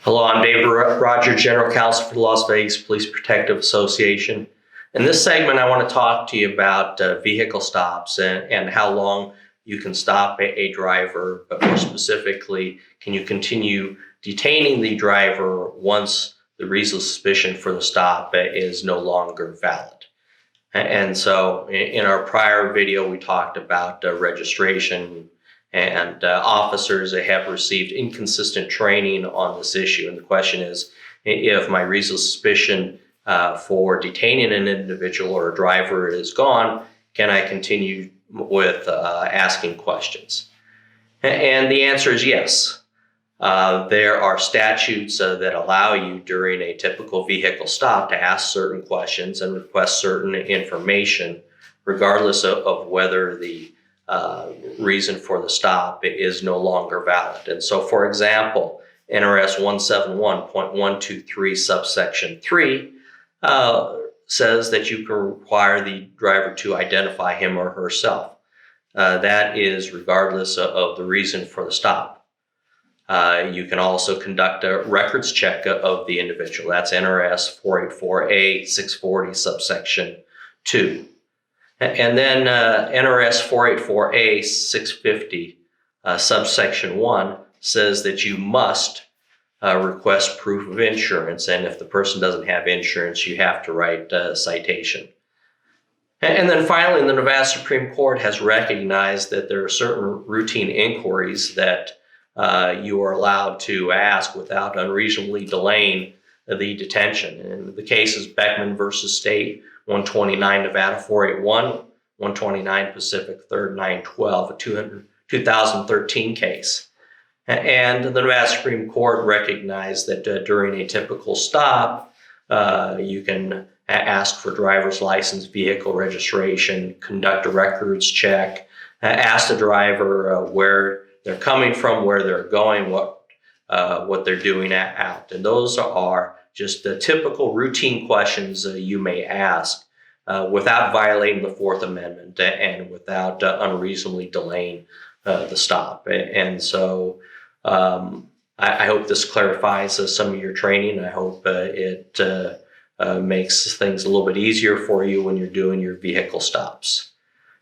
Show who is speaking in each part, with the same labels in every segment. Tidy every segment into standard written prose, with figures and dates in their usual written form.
Speaker 1: Hello, I'm DRoger, General Counsel for the Las Vegas Police Protective Association. In this segment, I want to talk to you about vehicle stops and how long you can stop a driver, but more specifically, can you continue detaining the driver once the reasonable suspicion for the stop is no longer valid. And so in our prior video, we talked about registration and officers that have received inconsistent training on this issue. And the question is, if my reasonable suspicion for detaining an individual or a driver is gone, can I continue with asking questions? And the answer is yes. There are statutes that allow you during a typical vehicle stop to ask certain questions and request certain information, regardless of whether the reason for the stop is no longer valid. And so, for example, NRS 171.123 subsection 3 says that you can require the driver to identify him or herself. That is regardless of the reason for the stop. You can also conduct a records check of the individual. That's NRS 484A 640 subsection 2. And then NRS 484A 650 subsection 1 says that you must request proof of insurance. And if the person doesn't have insurance, you have to write a citation. And then finally, the Nevada Supreme Court has recognized that there are certain routine inquiries that you are allowed to ask without unreasonably delaying the detention. And the case is BECKMAN versus State, 129 Nevada 481, 129 Pacific 3rd 912, a 2013 case. And the Nevada Supreme Court recognized that during a typical stop, you can ask for driver's license, vehicle registration, conduct a records check, ask the driver where they're coming from, where they're going, what they're doing out. And those are just the typical routine questions you may ask without violating the Fourth Amendment and without unreasonably delaying the stop. And so I hope this clarifies some of your training. I hope it makes things a little bit easier for you when you're doing your vehicle stops.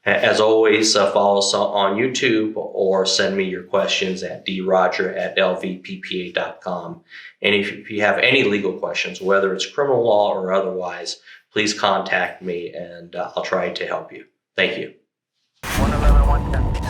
Speaker 1: As always, follow us on YouTube or send me your questions at DRoger@LVPPA.com. And if you have any legal questions, whether it's criminal law or otherwise, please contact me and I'll try to help you. Thank you.
Speaker 2: 111, 110.